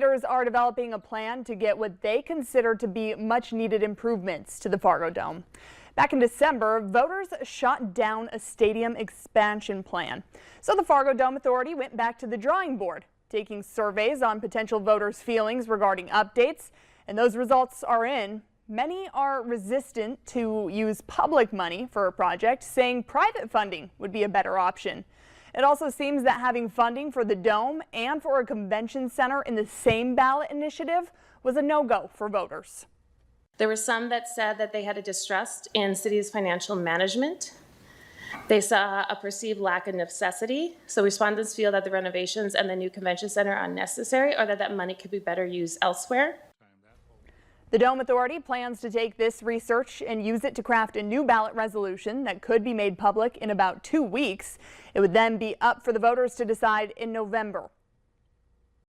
Leaders are developing a plan to get what they consider to be much needed improvements to the Fargodome. Back in December, voters shot down a stadium expansion plan. So the Fargodome Authority went back to the drawing board, taking surveys on potential voters' feelings regarding updates, and those results are in. Many are resistant to use public money for a project, saying private funding would be a better option. It also seems that having funding for the dome and for a convention center in the same ballot initiative was a no-go for voters. There were some that said that they had a distrust in city's financial management. They saw a perceived lack of necessity. So respondents feel that the renovations and the new convention center are unnecessary, or that money could be better used elsewhere. The Dome Authority plans to take this research and use it to craft a new ballot resolution that could be made public in about 2 weeks. It would then be up for the voters to decide in November.